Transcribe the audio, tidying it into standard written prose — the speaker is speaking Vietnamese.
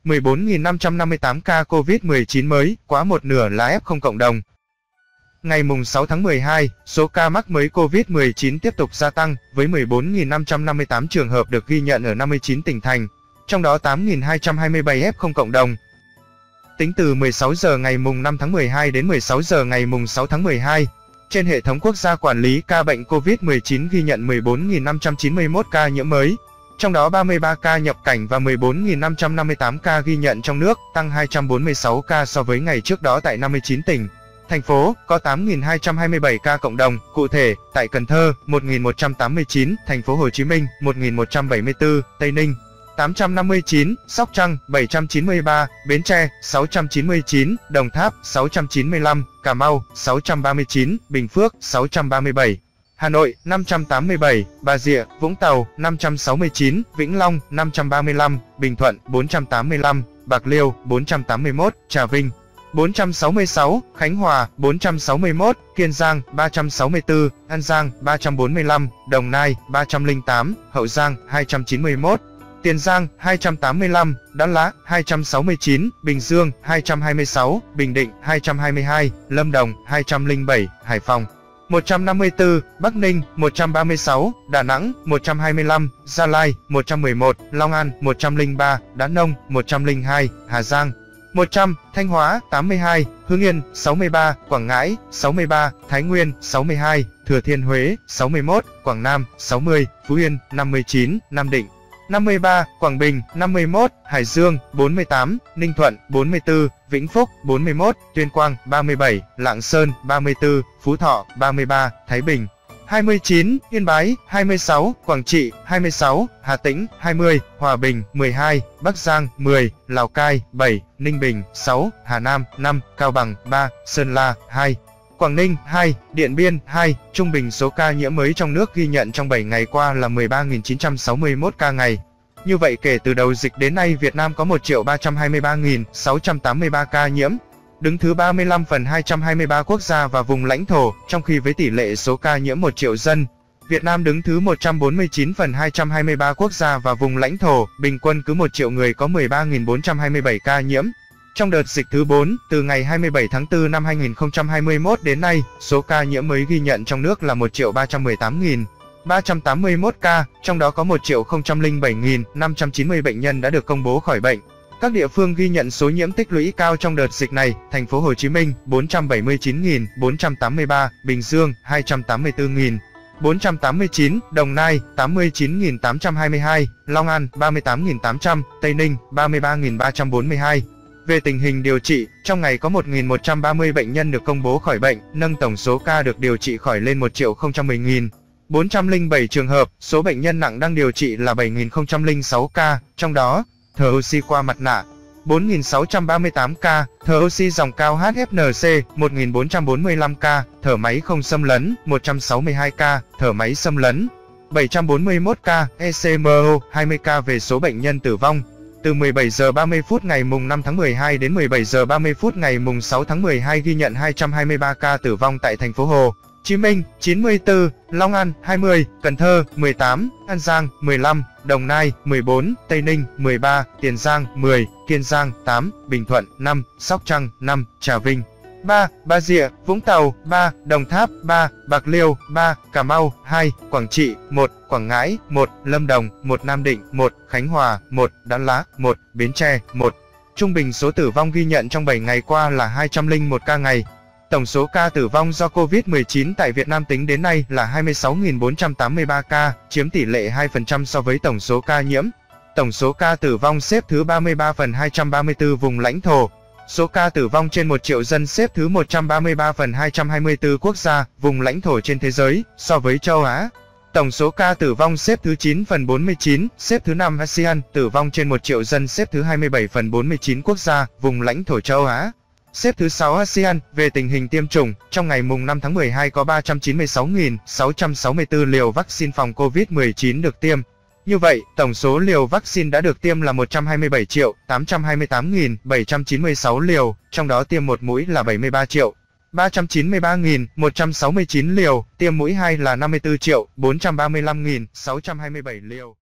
14.558 ca COVID-19 mới, quá một nửa là F0 cộng đồng. Ngày 6 tháng 12, số ca mắc mới COVID-19 tiếp tục gia tăng, với 14.558 trường hợp được ghi nhận ở 59 tỉnh thành, trong đó 8.227 F0 cộng đồng. Tính từ 16 giờ ngày 5 tháng 12 đến 16 giờ ngày 6 tháng 12, trên hệ thống quốc gia quản lý ca bệnh COVID-19 ghi nhận 14.591 ca nhiễm mới, trong đó 33 ca nhập cảnh và 14.558 ca ghi nhận trong nước, tăng 246 ca so với ngày trước đó tại 59 tỉnh. Thành phố có 8.227 ca cộng đồng, cụ thể, tại Cần Thơ, 1.189, Thành phố Hồ Chí Minh, 1.174, Tây Ninh, 859, Sóc Trăng, 793, Bến Tre, 699, Đồng Tháp, 695, Cà Mau, 639, Bình Phước, 637, Hà Nội, 587, Bà Rịa, Vũng Tàu, 569, Vĩnh Long, 535, Bình Thuận, 485, Bạc Liêu, 481, Trà Vinh, 466, Khánh Hòa, 461, Kiên Giang, 364, An Giang, 345, Đồng Nai, 308, Hậu Giang, 291, Tiền Giang, 285, Đắk Lắk, 269, Bình Dương, 226, Bình Định, 222, Lâm Đồng, 207, Hải Phòng, 154, Bắc Ninh, 136, Đà Nẵng, 125, Gia Lai, 111, Long An, 103, Đắk Nông, 102, Hà Giang, 100, Thanh Hóa, 82, Hưng Yên, 63, Quảng Ngãi, 63, Thái Nguyên, 62, Thừa Thiên Huế, 61, Quảng Nam, 60, Phú Yên, 59, Nam Định, 53, Quảng Bình, 51, Hải Dương, 48, Ninh Thuận, 44, Vĩnh Phúc, 41, Tuyên Quang, 37, Lạng Sơn, 34, Phú Thọ, 33, Thái Bình, 29, Yên Bái, 26, Quảng Trị, 26, Hà Tĩnh, 20, Hòa Bình, 12, Bắc Giang, 10, Lào Cai, 7, Ninh Bình, 6, Hà Nam, 5, Cao Bằng, 3, Sơn La, 2, Quảng Ninh, 2, Điện Biên, 2, trung bình số ca nhiễm mới trong nước ghi nhận trong 7 ngày qua là 13.961 ca ngày. Như vậy kể từ đầu dịch đến nay Việt Nam có 1.323.683 ca nhiễm, đứng thứ 35 phần 223 quốc gia và vùng lãnh thổ, trong khi với tỷ lệ số ca nhiễm 1 triệu dân, Việt Nam đứng thứ 149 phần 223 quốc gia và vùng lãnh thổ, bình quân cứ 1 triệu người có 13.427 ca nhiễm. Trong đợt dịch thứ 4, từ ngày 27 tháng 4 năm 2021 đến nay, số ca nhiễm mới ghi nhận trong nước là 1.318.381 ca, trong đó có 1.007.590 bệnh nhân đã được công bố khỏi bệnh. Các địa phương ghi nhận số nhiễm tích lũy cao trong đợt dịch này: Thành phố Hồ Chí Minh 479.483, Bình Dương 284.489, Đồng Nai 89.822, Long An 38.800, Tây Ninh 33.342. Về tình hình điều trị, trong ngày có 1.130 bệnh nhân được công bố khỏi bệnh, nâng tổng số ca được điều trị khỏi lên 1.010.407 trường hợp. Số bệnh nhân nặng đang điều trị là 7.006 ca, trong đó, thở oxy qua mặt nạ 4.638 ca, thở oxy dòng cao HFNC 1.445 ca, thở máy không xâm lấn 162 ca, thở máy xâm lấn 741 ca, ECMO 20 ca. Về số bệnh nhân tử vong, từ 17 giờ 30 phút ngày 5 tháng 12 đến 17 giờ 30 phút ngày 6 tháng 12 ghi nhận 223 ca tử vong tại thành phố Hồ Chí Minh 94, Long An 20, Cần Thơ 18, An Giang 15, Đồng Nai 14, Tây Ninh 13, Tiền Giang 10, Kiên Giang 8, Bình Thuận 5, Sóc Trăng 5, Trà Vinh 3, Bà Rịa, Vũng Tàu 3, Đồng Tháp 3, Bạc Liêu 3, Cà Mau 2, Quảng Trị 1, Quảng Ngãi 1, Lâm Đồng 1, Nam Định 1, Khánh Hòa 1, Đắk Lắk 1, Bến Tre 1. Trung bình số tử vong ghi nhận trong 7 ngày qua là 201 ca ngày. Tổng số ca tử vong do COVID-19 tại Việt Nam tính đến nay là 26.483 ca, chiếm tỷ lệ 2% so với tổng số ca nhiễm. Tổng số ca tử vong xếp thứ 33 phần 234 vùng lãnh thổ. Số ca tử vong trên 1 triệu dân xếp thứ 133 phần 224 quốc gia, vùng lãnh thổ trên thế giới, so với châu Á. Tổng số ca tử vong xếp thứ 9 phần 49, xếp thứ 5 ASEAN, tử vong trên 1 triệu dân xếp thứ 27 phần 49 quốc gia, vùng lãnh thổ châu Á. Xếp thứ 6 ASEAN. Về tình hình tiêm chủng, trong ngày 5 tháng 12 có 396.664 liều vaccine phòng COVID-19 được tiêm. Như vậy, tổng số liều vaccine đã được tiêm là 120.828.796 liều, trong đó tiêm một mũi là 73.393.169 liều, tiêm mũi 2 là 54.435.627 liều.